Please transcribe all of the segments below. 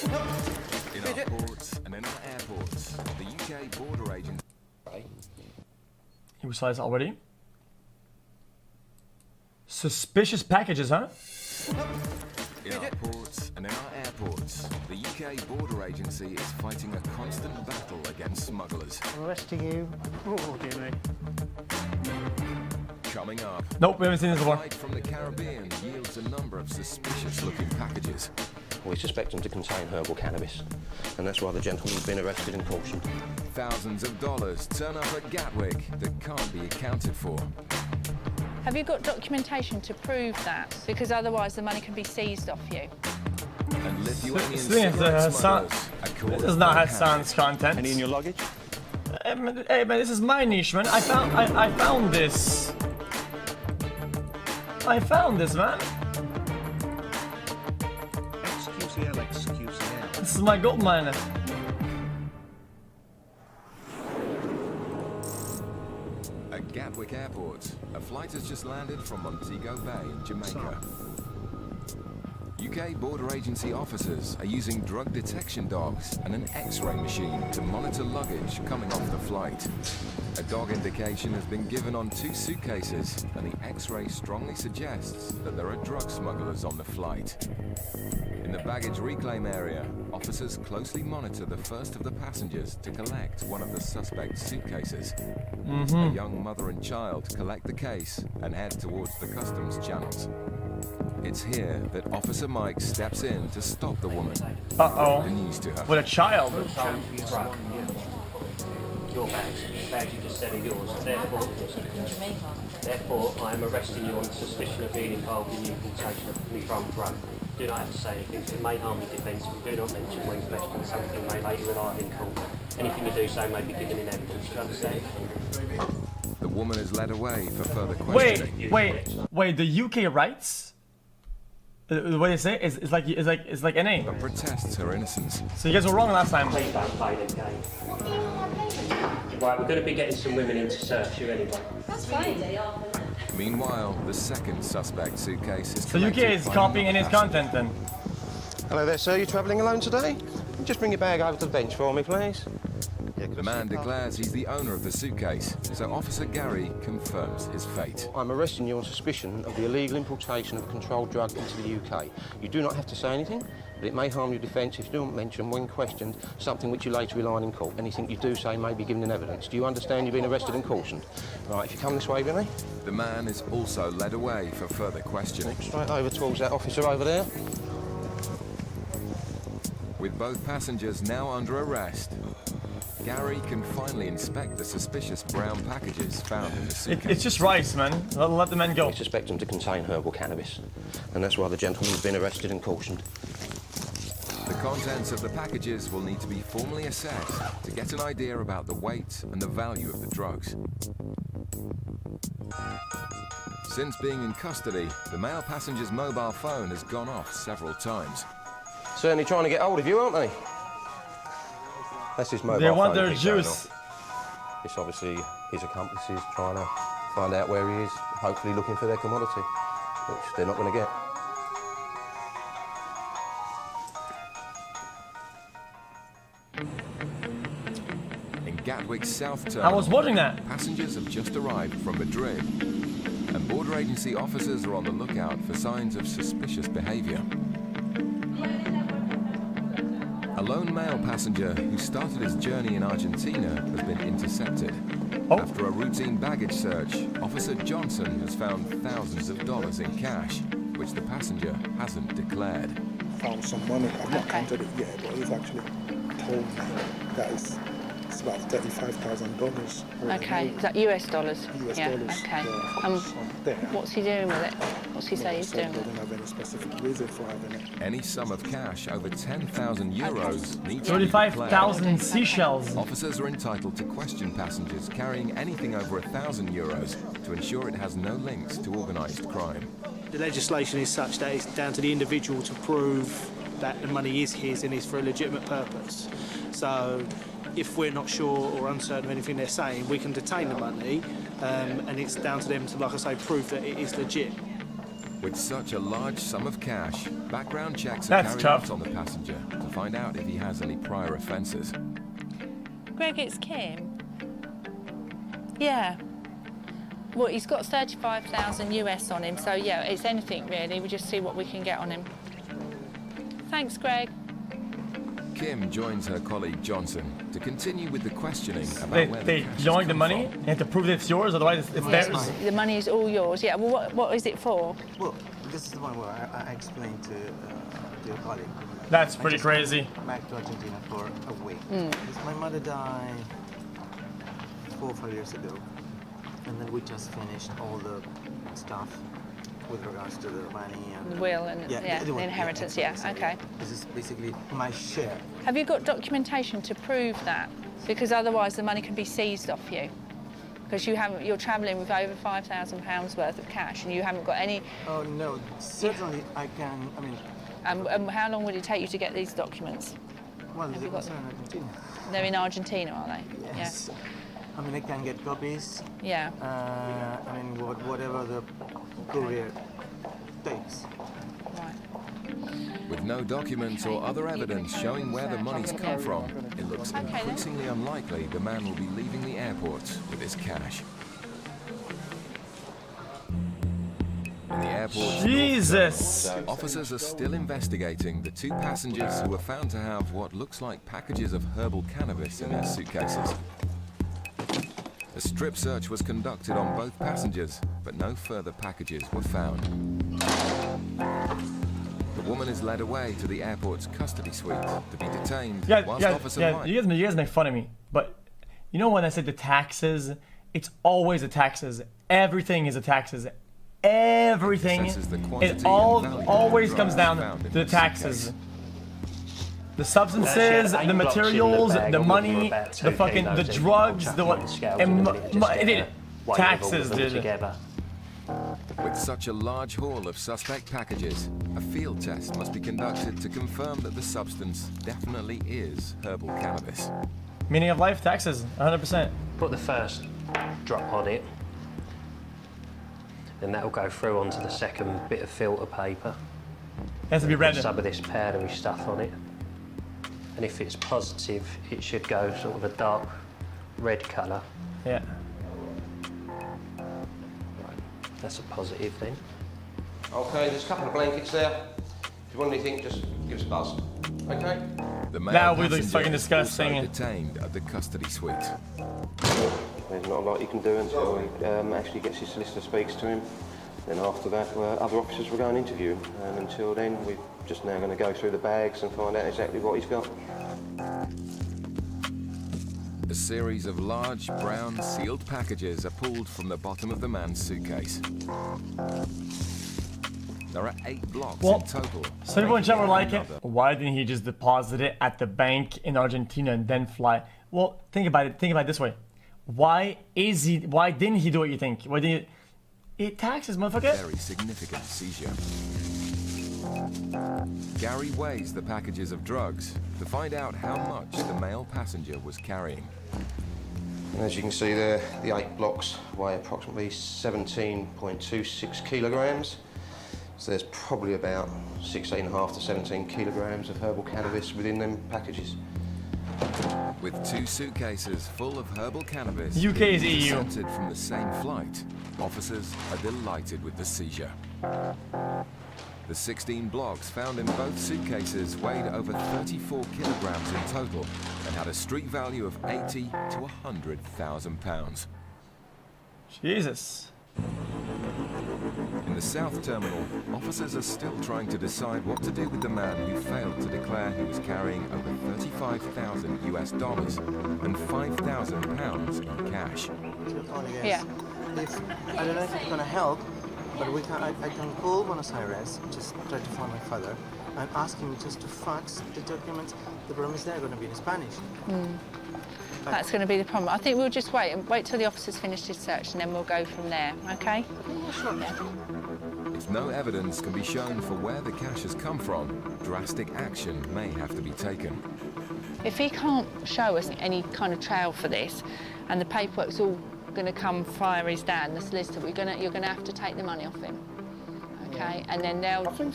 In our ports and in our airports, the UK border agents... He recites already. Suspicious packages, huh? In our ports and in our airports, the UK border agency is fighting a constant battle against smugglers. I'm arresting you. Oh, dear me. Coming up, Nope, we haven't seen this before. flight from the Caribbean yields a number of suspicious-looking packages. We suspect them to contain herbal cannabis, and that's why the gentleman's been arrested and cautioned. Thousands of dollars turn up at Gatwick that can't be accounted for. Have you got documentation to prove that? Because otherwise the money can be seized off you. And Lithuanian This cigarette smugglers are caught does not have red-handed. sans content. Any in your luggage? Hey man, this is my niche, man. I found this. I found this, man. XQCL. This is my gold mine. At Gatwick Airport, a flight has just landed from Montego Bay in Jamaica. UK border agency officers are using drug detection dogs and an X-ray machine to monitor luggage coming off the flight. A dog indication has been given on 2 suitcases, and the X-ray strongly suggests that there are drug smugglers on the flight. In the baggage reclaim area, officers closely monitor the first of the passengers to collect one of the suspect's suitcases. A young mother and child collect the case and head towards the customs channels. It's here that Officer Mike steps in to stop the woman. Uh-oh. The news to her. With a child. Your bags you just said are yours, therefore I am arresting you on suspicion of being involved in the importation of controlled drug. Do not have to say anything, it may harm your defence, but do not mention when questioned something may later rely in court. Anything you do so may be given in evidence, do you understand? The woman is led away for further questioning. Wait, the UK rights? What they say is like NA. But protests her innocence. So you guys were wrong last time. Please don't play the game. Right, we're going to be getting some women in to search you anyway. That's fine. Meanwhile, the second suspect suitcase is So UK is copying NA's content then. Hello there, sir. You travelling alone today? Just bring your bag over to the bench for me, please. The man declares he's the owner of the suitcase, so Officer Gary confirms his fate. I'm arresting you on suspicion of the illegal importation of a controlled drug into the UK. You do not have to say anything, but it may harm your defence if you don't mention, when questioned, something which you later rely on in court. Anything you do say may be given in evidence. Do you understand you've been arrested and cautioned? Right, if you come this way with me. The man is also led away for further questioning. Straight over towards that officer over there. With both passengers now under arrest, Gary can finally inspect the suspicious brown packages found in the suitcase. It's just rice, man. Let the men go. We suspect them to contain herbal cannabis, and that's why the gentleman's been arrested and cautioned. The contents of the packages will need to be formally assessed to get an idea about the weight and the value of the drugs. Since being in custody, the male passenger's mobile phone has gone off several times. Certainly trying to get hold of you, aren't they? That's his mobile They want phone their keeps going juice. off. It's obviously his accomplices trying to find out where he is, hopefully looking for their commodity, which they're not going to get. In Gatwick's South Terminal, I was watching that. passengers have just arrived from Madrid, and border agency officers are on the lookout for signs of suspicious behaviour. A lone male passenger who started his journey in Argentina has been intercepted. Oh. After a routine baggage search, Officer Johnson has found thousands of dollars in cash, which the passenger hasn't declared. Found some money. I've not counted it yet, but he's actually told me that it's about $35,000. Okay, is that US dollars? US Yeah, dollars. okay. Some there. What's he doing with it? What's he say he's They doing? don't have any specific reason for having it. Any sum of cash over 10,000 euros needs to be 35,000 declared. seashells. Officers are entitled to question passengers carrying anything over 1,000 euros to ensure it has no links to organised crime. The legislation is such that it's down to the individual to prove that the money is his and is for a legitimate purpose. So if we're not sure or uncertain of anything they're saying, we can detain the money, and it's down to them to, like I say, prove that it is legit. With such a large sum of cash, background checks are That's carried tough. out on the passenger to find out if he has any prior offences. Greg, it's Kim. Yeah. Well, he's got 35,000 US on him, so yeah, it's anything really. We just see what we can get on him. Thanks, Greg. Kim joins her colleague Johnson to continue with the questioning about where They the cash loan has the come money, from. you have to prove that it's yours, otherwise it's theirs. The money is all yours. Yeah. Well, what is it for? Well, this is the one where I explained to your colleague. That's I pretty just crazy. went back to Argentina for a week. Because my mother died 4 or 5 years ago. And then we just finished all the stuff with regards to the money and The will and the inheritance. Yeah. exactly. Okay. This is basically my share. Have you got documentation to prove that? Because otherwise the money can be seized off you. Because you're travelling with over £5,000 worth of cash and you haven't got any. Oh no, certainly I can. I mean, And how long would it take you to get these documents? well, Have they you got concern Argentina. They're in Argentina, are they? Yes. I mean, I can get copies. Yeah. I mean, whatever the courier takes. Right. With no documents or other evidence showing where the money's come from, it looks then. increasingly unlikely the man will be leaving the airport with his cash. In the airport's Jesus! officers are still investigating the 2 passengers who were found to have what looks like packages of herbal cannabis in their suitcases. A strip search was conducted on both passengers, but no further packages were found. The woman is led away to the airport's custody suite to be detained whilst Officer White... You guys make fun of me, but you know when I said the taxes, it's always the taxes. Everything is the taxes. Everything. Assesses the It quantity and value of always drugs comes down found in to the the taxes. suitcase. The substances, the materials, the money, the fucking, the drugs, the what, and taxes, dude. With such a large haul of suspect packages, a field test must be conducted to confirm that the substance definitely is herbal cannabis. Meaning of life, taxes, 100%. Put the first drop on it, then that will go through onto the second bit of filter paper. It has to be red. Put some of this powdery stuff on it. And if it's positive, it should go sort of a dark red colour. Yeah. Right, that's a positive then. Okay, there's a couple of blankets there. If you want anything, just give us a buzz. Okay? The male That would look passenger fucking is disgusting. also detained at the custody suite. There's not a lot you can do until he actually gets his solicitor, speaks to him. Then after that, other officers will go and interview him. And until then, we're just now going to go through the bags and find out exactly what he's got. A series of large, brown, sealed packages are pulled from the bottom of the man's suitcase. There are 8 blocks in total. Some people in chat were like, Another. why didn't he just deposit it at the bank in Argentina and then fly? Well, think about it. Think about it this way. Why didn't he do what you think? Why didn't it taxes, motherfucker? Very significant seizure. Gary weighs the packages of drugs to find out how much the male passenger was carrying. And as you can see there, the 8 blocks weigh approximately 17.26 kilograms. So there's probably about 16.5 to 17 kilograms of herbal cannabis within them packages. With 2 suitcases full of herbal cannabis UK is EU. intercepted from the same flight, officers are delighted with the seizure. The 16 blocks found in both suitcases weighed over 34 kilograms in total and had a street value of 80 to 100,000 pounds. Jesus. In the South Terminal, officers are still trying to decide what to do with the man who failed to declare he was carrying over $35,000 US and 5,000 pounds in cash. Yeah. I don't know if it's going to help, but I can call Buenos Aires, just try to find my father, and ask him just to fax the documents. The problem is they're going to be in Spanish. That's going to be the problem. I think we'll just wait till the officer's finished his search and then we'll go from there, okay? If no evidence can be shown for where the cash has come from, drastic action may have to be taken. If he can't show us any kind of trail for this and the paperwork's all going to come via his dad and the solicitor, you're going to have to take the money off him, Okay, and then they'll. I think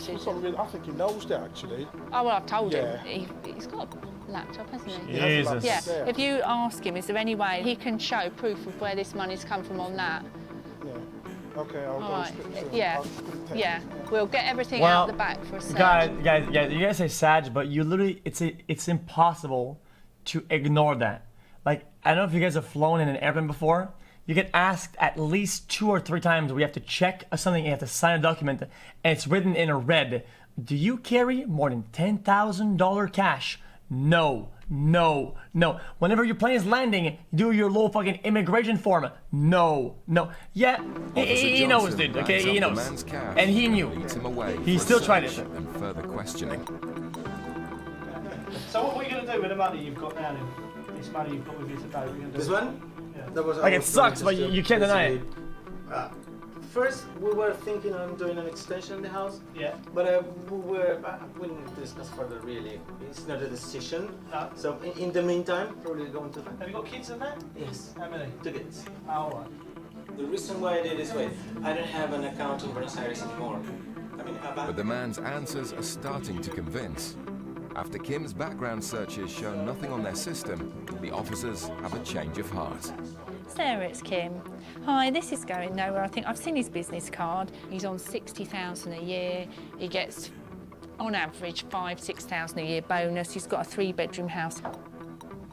he knows that actually. Oh well, I've told Yeah. him. He's got a laptop, hasn't he? Jesus. Yeah. If you ask him, is there any way he can show proof of where this money's come from on that? Yeah. Okay, I'll All go right. straight to him. Yeah. I'll speak to him. Yeah. We'll get everything Well, out the back for a search. Guys, you guys say Sag, but you literally, it's impossible to ignore that. Like, I don't know if you guys have flown in an airplane before. You get asked at least 2 or 3 times where you have to check something, you have to sign a document, and it's written in red. Do you carry more than $10,000 cash? No. Whenever your plane is landing, you do your little fucking immigration form. No. Yeah, he knows, dude. Okay, he knows, and he knew. He still tried it. And further questioning. So what are you going to do with the money you've got now then? This money you've got with you today, what are you going to do? This one? Yeah. That was Like, it sucks, but you can't deny it. First, we were thinking on doing an extension in the house. Yeah. But we didn't discuss further really. It's not a decision. No. So in the meantime, probably going to. Have you got kids in that? Yes. How many? 2 kids. Oh, all right. The reason why I did this way, I don't have an account in Buenos Aires anymore. I mean, But the man's answers are starting to convince. After Kim's background searches show nothing on their system, the officers have a change of heart. Sarah, it's Kim. Hi, this is going nowhere. I think I've seen his business card. He's on 60,000 a year. He gets, on average, 5,000–6,000 a year bonus. He's got a 3-bedroom house.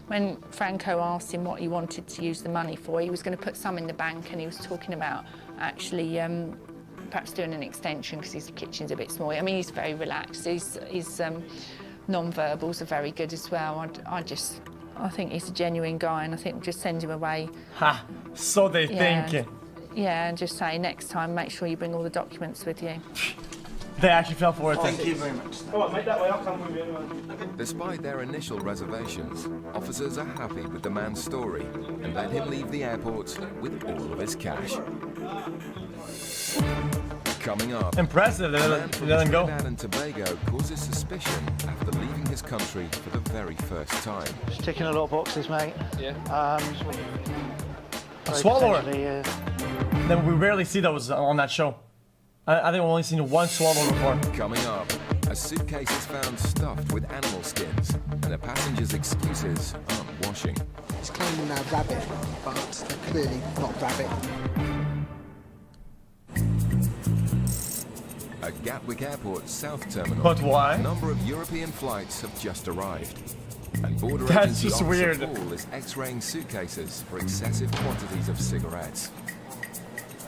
When Franco asked him what he wanted to use the money for, he was going to put some in the bank, and he was talking about actually perhaps doing an extension because his kitchen's a bit small. I mean, he's very relaxed. His non-verbals are very good as well. I think he's a genuine guy, and I think we'll just send him away. Ha! So they think. Yeah, and just say next time, make sure you bring all the documents with you. They actually fell for it. Thank you very much. All right, mate, that way, I'll come with you anyway. Despite their initial reservations, officers are happy with the man's story and let him leave the airport with all of his cash. Coming up, Impressive, they let him go. Trinidad and Tobago causes suspicion after leaving his country for the very first time. Just ticking a lot of boxes, mate. Yeah. A swallower. Yeah. We rarely see those on that show. I think we've only seen 1 swallower before. Coming up, a suitcase is found stuffed with animal skins, and a passenger's excuses aren't washing. It's claiming rabbit, but clearly not rabbit. At Gatwick Airport South Terminal, But why? a number of European flights have just arrived. And border That's agency just officer weird. Paul is x-raying suitcases for excessive quantities of cigarettes.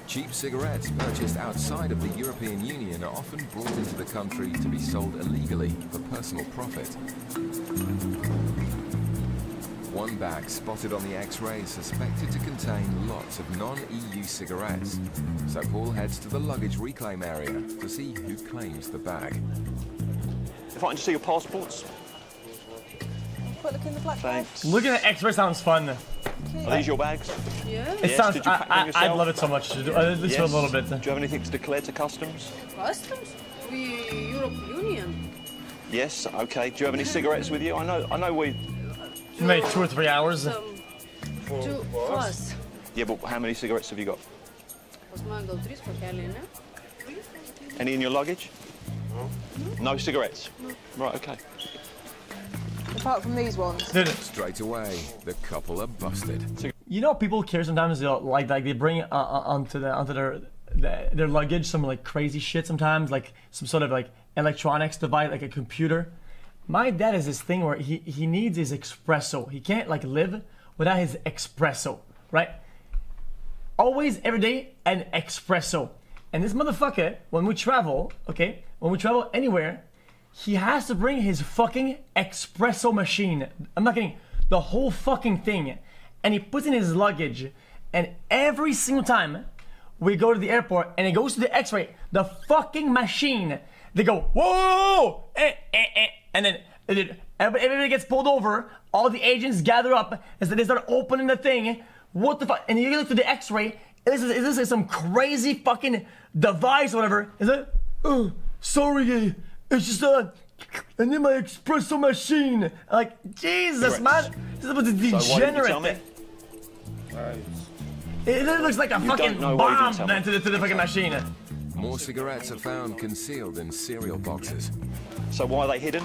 Cheap cigarettes purchased outside of the European Union are often brought into the country to be sold illegally for personal profit. One bag spotted on the x-ray is suspected to contain lots of non-EU cigarettes. So Paul heads to the luggage reclaim area to see who claims the bag. If I can just see your passports. Quick look in the black bag. Thanks. Looking at X-ray sounds fun. Are these your bags? Yeah. It Yes, sounds. did you pack them I'd yourself? love it so much to do, at least for a little bit. Do you have anything to declare to customs? Customs? We European Union. Yes. Okay. Do you have any cigarettes with you? I know we. Maybe 2 or 3 hours. To us. Yeah, but how many cigarettes have you got? Smuggled 3 for Helena. Any in your luggage? No cigarettes. Right. Okay. Apart from these ones. Dude, Straight away, the couple are busted. you know, people care sometimes. They'll, like they bring onto their luggage some like crazy shit sometimes, like some sort of like electronics device, like a computer. My dad has this thing where he needs his espresso. He can't like live without his espresso, right? Always, every day, an espresso. And this motherfucker, when we travel, okay, when we travel anywhere, he has to bring his fucking espresso machine. I'm not kidding. The whole fucking thing. And he puts in his luggage. And every single time we go to the airport and it goes to the x-ray, the fucking machine, they go, whoa! And then everybody gets pulled over. All the agents gather up and they start opening the thing. What the fuck? And you look to the x-ray. Is this some crazy fucking device or whatever? Is it? Oh, sorry, it's just I need my espresso machine. Like, Jesus, man. This is a degenerate. So why didn't you tell me? It looks like a fucking don't know why you bomb didn't tell me. to the fucking machine. More cigarettes are found concealed in cereal boxes. So why are they hidden?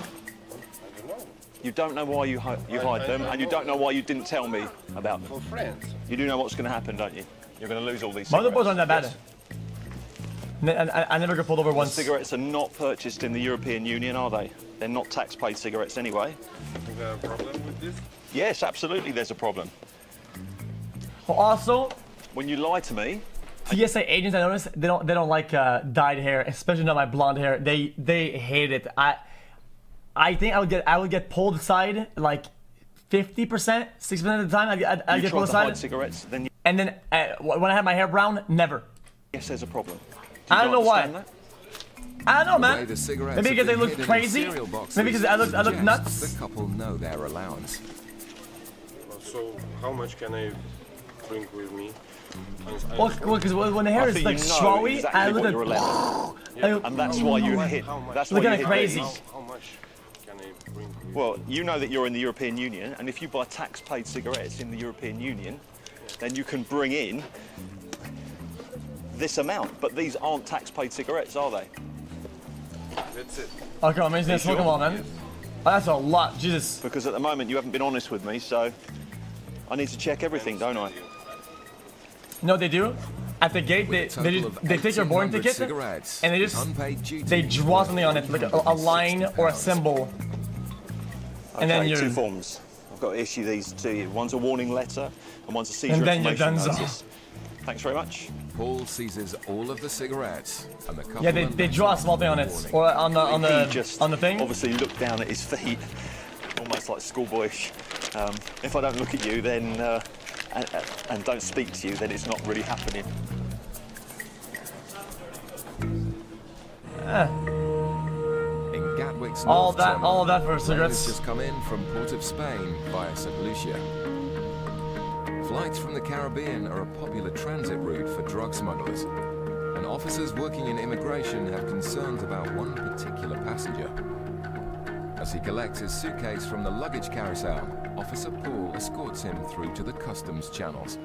You don't know why you hide them, and you don't know why you didn't tell me about them. For friends. You do know what's going to happen, don't you? You're going to lose all these Motherboards cigarettes. aren't that bad. I never got pulled over once. Cigarettes are not purchased in the European Union, are they? They're not tax-paid cigarettes anyway. Is there a problem with this? Yes, absolutely there's a problem. Well, also, when you lie to me, TSA agents, I noticed they don't like dyed hair, especially not my blonde hair. They hate it. I think I would get pulled aside like 50%, 60% of the time. I get pulled aside. Cigarettes, then and then when I have my hair brown, never. Yes, there's a problem. I don't know why. That? I don't know, man. The Maybe because they look crazy. Maybe because I look nuts. The couple know their allowance. So how much can I drink with me? Well, because when the hair is like strawy, exactly I look what you're allowed. And that's why you hit. That's why you hit crazy. How much can I drink with you? Well, you know that you're in the European Union, and if you buy tax-paid cigarettes in the European Union, then you can bring in this amount. But these aren't tax-paid cigarettes, are they? That's it. Okay, I'm just gonna smoke them all, man. Oh, that's a lot, Jesus. Because at the moment you haven't been honest with me, so I need to check everything, don't I? No, they do. At the gate, they take your boarding ticket and they draw something on it, like a line or a symbol. Okay, and then you're two forms. I've got to issue these to you. One's a warning letter and one's a seizure and then information you're done. notice. Thanks very much. Paul seizes all of the cigarettes, and the couple. Yeah, they draw a small thing on it, or on the thing. Obviously, look down at his feet, almost like schoolboyish. If I don't look at you, then and don't speak to you, then it's not really happening. In Gatwick's all North that Terminal, for cigarettes. just come in from Port of Spain via St. Lucia. Flights from the Caribbean are a popular transit route for drug smugglers, and officers working in immigration have concerns about one particular passenger. As he collects his suitcase from the luggage carousel, Officer Paul escorts him through to the customs channels. Do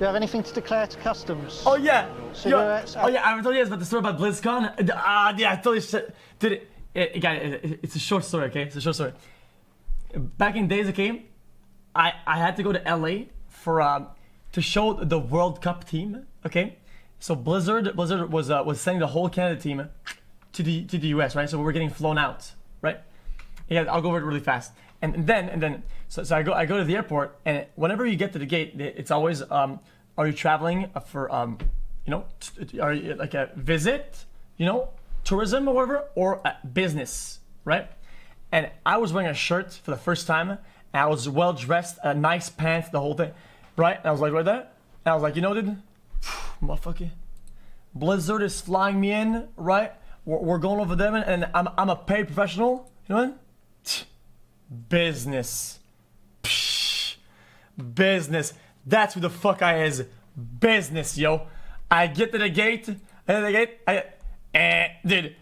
you have anything to declare to customs? Oh yeah. Cigarettes? Oh yeah, I told you guys about the story about BlizzCon. Yeah, I told you. Dude, it's a short story, okay? It's a short story. Back in days, okay, I had to go to LA for to show the World Cup team, okay? So Blizzard was sending the whole Canada team to the US, right? So we were getting flown out, right? Yeah, I'll go over it really fast. And then so I go to the airport, and whenever you get to the gate, it's always are you traveling for are you like a visit, tourism or whatever, or business, right? And I was wearing a shirt for the first time, and I was well dressed, nice pants, the whole thing, right? And I was like right there, and I was like, dude, motherfucker, Blizzard is flying me in, right? We're going over there, and I'm a paid professional, you know what? Business. Psh, business. That's who the fuck I is. Business, yo. I get to the gate. Dude.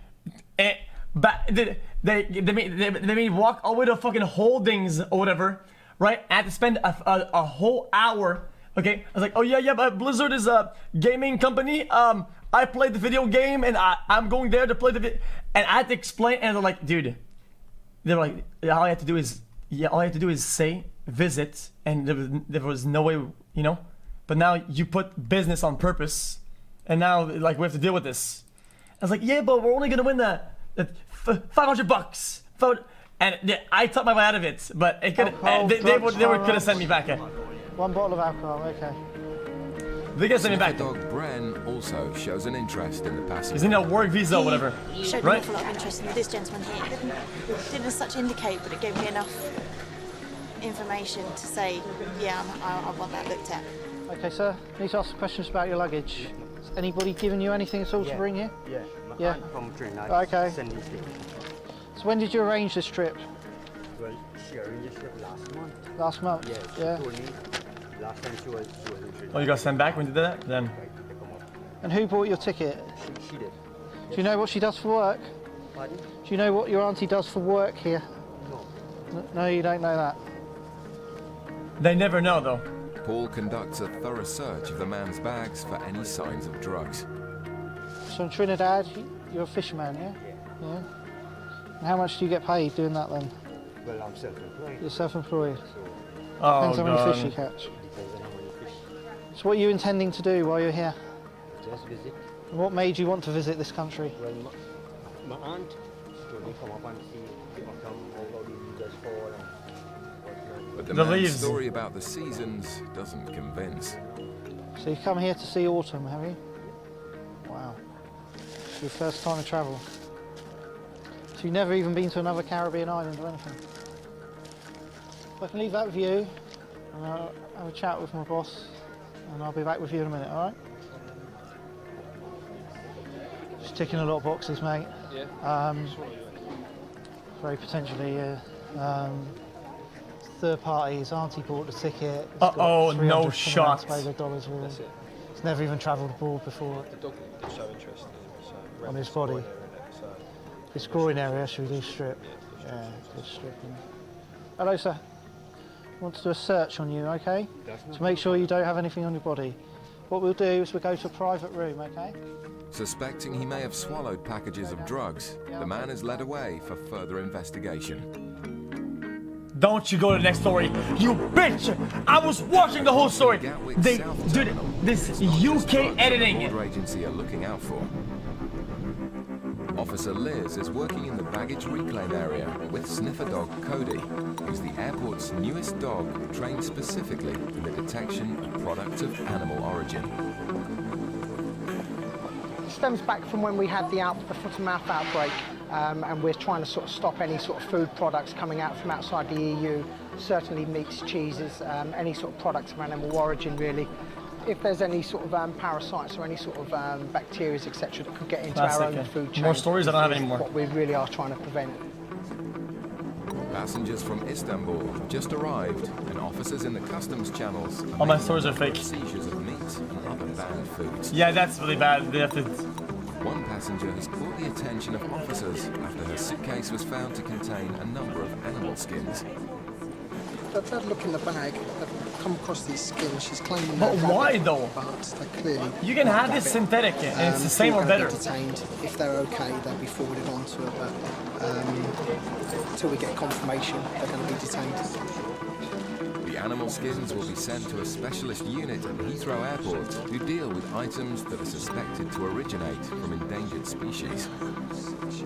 They made me walk all the way to fucking Holdings or whatever, right? I had to spend a whole hour. Okay, I was like, oh yeah, but Blizzard is a gaming company. I played the video game, and I'm going there to play the video. And I had to explain, and they're like, dude. They're like, all I have to do is say visit, and there was no way, But now you put business on purpose, and now like we have to deal with this. I was like, yeah, but we're only gonna win the $500. And I talked my way out of it, but it could they could have sent me back. One bottle of alcohol, okay. They could send me back. Dog Bren also shows an interest in the passenger. He's in a work visa or whatever. Showed right? an awful lot of interest in this gentleman here. Didn't as such indicate, but it gave me enough information to say, yeah, I want that looked at. Okay, sir. Need to ask some questions about your luggage. Has anybody given you anything at all to bring here? Yeah. From train. Okay. So when did you arrange this trip? Well, she arranged this trip last month. Last month? Yeah. She told me last time she was in train. Oh, you got sent back when you did that? Then. And who bought your ticket? She did. Do you know what she does for work? Pardon? Do you know what your auntie does for work here? No. No, you don't know that. They never know, though. Paul conducts a thorough search of the man's bags for any signs of drugs. So in Trinidad, you're a fisherman, yeah? Yeah. And how much do you get paid doing that then? Well, I'm self-employed. You're self-employed. Oh, Depends how many God. fish you catch. Depends on how many fish. So what are you intending to do while you're here? Just visit. And what made you want to visit this country? Well, my aunt told me come up and see how the leaves fall and whatnot. But the The man's leaves. story about the seasons doesn't convince. So you've come here to see autumn, have you? Wow. It's your first time of travel. So you've never even been to another Caribbean island or anything? I can leave that with you, and I'll have a chat with my boss, and I'll be back with you in a minute, alright? Just ticking a lot of boxes, mate. Yeah. Very potentially, third parties, auntie bought the ticket. It's got Uh-oh, no $300 shot. Dollars with it. That's it. It's never even travelled abroad before. The dog did show interest in him, so On his body. This groin area, should we do strip? Yeah, good stripping. Hello, sir. I want to do a search on you, okay? To make sure you don't have anything on your body. What we'll do is we'll go to a private room, okay? Suspecting he may have swallowed packages of drugs, the man is led away for further investigation. Don't you go to the next story, you bitch! I was watching the whole story. They, dude, this UK editing. Border agency are looking out for. Officer Liz is working in the baggage reclaim area with sniffer dog Cody, who's the airport's newest dog trained specifically in the detection of products of animal origin. It stems back from when we had the foot-to-mouth outbreak, and we're trying to sort of stop any sort of food products coming out from outside the EU, certainly meats, cheeses, any sort of products of animal origin really. If there's any sort of parasites or any sort of bacteria, etc., that could get into our own food chain. More stories I don't have anymore. What we really are trying to prevent. Passengers from Istanbul have just arrived, and officers in the customs channels All my stories are fake. seizures of meat and other banned foods. Yeah, that's really bad. They have to... One passenger has caught the attention of officers after her suitcase was found to contain a number of animal skins. They've had a look in the bag, they've come across these skins, she's claiming But they're why rabbit, though? But they're clearly You can have this rabbit. synthetic and it's the same They're or gonna better. be detained. If they're okay, they'll be forwarded on to her, but until we get confirmation, they're going to be detained. The animal skins will be sent to a specialist unit at Heathrow Airport who deal with items that are suspected to originate from endangered species.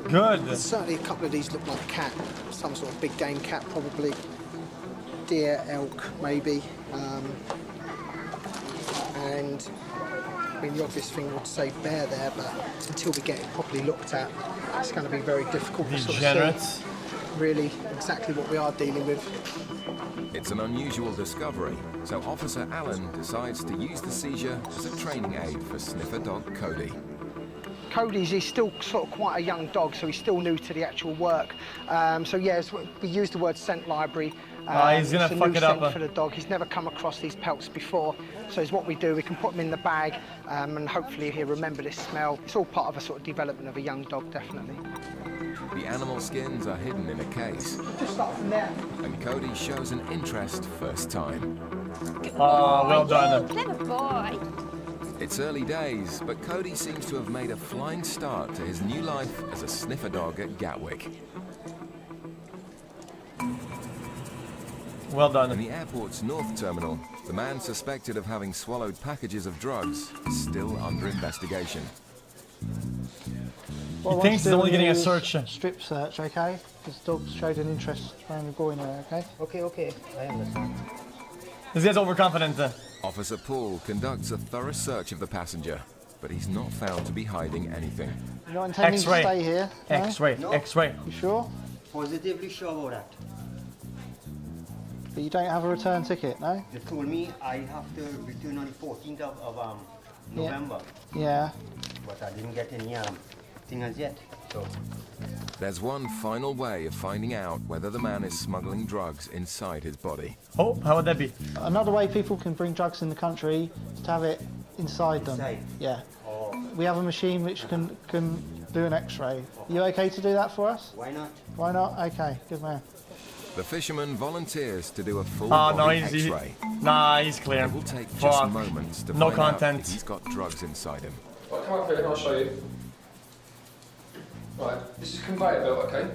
Good. Certainly a couple of these look like cat, some sort of big game cat probably. Deer, elk, maybe. And I mean, the obvious thing would say bear there, but until we get it properly looked at, it's going to be very difficult to sort of Degenerates. see really exactly what we are dealing with. It's an unusual discovery, so Officer Allen decides to use the seizure as a training aid for sniffer dog Cody. Cody's still sort of quite a young dog, so he's still new to the actual work. So yes, we use the word scent library. He's gonna it's a fuck new it up. scent for the dog. He's never come across these pelts before. So it's what we do. We can put him in the bag, and hopefully he'll remember this smell. It's all part of a sort of development of a young dog, definitely. The animal skins are hidden in a case, Just start from there. and Cody shows an interest first time. Oh, well done. Clever boy. It's early days, but Cody seems to have made a flying start to his new life as a sniffer dog at Gatwick. Well done. In the airport's North Terminal, the man suspected of having swallowed packages of drugs is still under investigation. What I want thinks to he's do only getting a is search. Strip search, okay? Because the dog showed an interest around the groin area, okay? Okay, I understand. This guy's overconfident. Officer Paul conducts a thorough search of the passenger, but he's not found to be hiding anything. You're not intending to X-ray. stay here? No? X-ray. No. X-ray. You sure? Positively sure about that. But you don't have a return ticket, no? They told me I have to return on the 14th of November, Yeah. but I didn't get any thing as yet. So There's one final way of finding out whether the man is smuggling drugs inside his body. Oh, how would that be? Another way people can bring drugs in the country is to have it inside them. Inside? Yeah. Oh. We have a machine which can do an X-ray. You okay to do that for us? why not? Why not? Okay, good man. The fisherman volunteers to do a full Oh, no, body he's X-ray. Nah, he's clear. It will take just Fuck. moments to No find out content. if he's got drugs inside him. Well, come up here and I'll show you. Right, this is a conveyor belt, okay?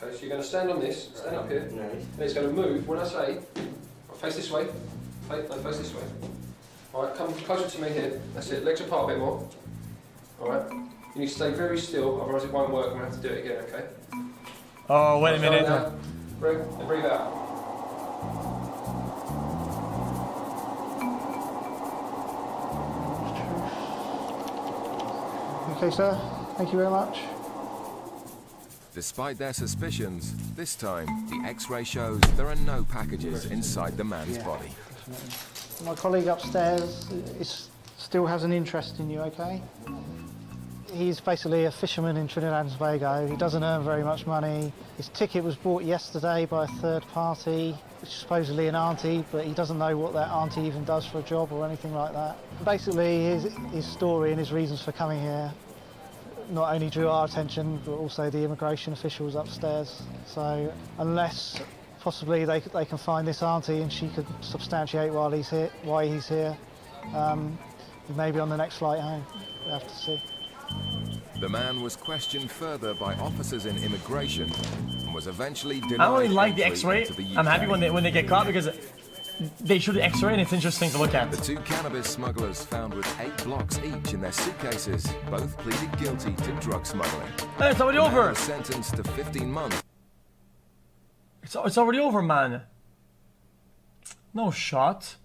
Okay, so you're going to stand on this, stand up here, and it's going to move when I say, face this way, face this way. Alright, come closer to me here, that's it, legs apart a bit more. Alright, you need to stay very still, otherwise it won't work, I'm going to have to do it again, okay? Oh, wait a minute. Breathe, and breathe out. Okay, sir. Thank you very much. Despite their suspicions, this time the X-ray shows there are no packages inside the man's body. My colleague upstairs still has an interest in you, okay? He's basically a fisherman in Trinidad and Tobago. He doesn't earn very much money. His ticket was bought yesterday by a third party, which is supposedly an auntie, but he doesn't know what that auntie even does for a job or anything like that. Basically, his story and his reasons for coming here not only drew our attention, but also the immigration officials upstairs. So unless possibly they can find this auntie and she could substantiate why he's here, he may be on the next flight home. We'll have to see. The man was questioned further by officers in immigration and was eventually denied. I don't really like the entry X-ray. into the I'm happy UK. when they get caught because they shoot the X-ray and it's interesting to look at. The two cannabis smugglers found with 8 blocks each in their suitcases both pleaded guilty to drug smuggling. Hey, it's already The man over. was sentenced to 15 months. It's already over, man. No shot.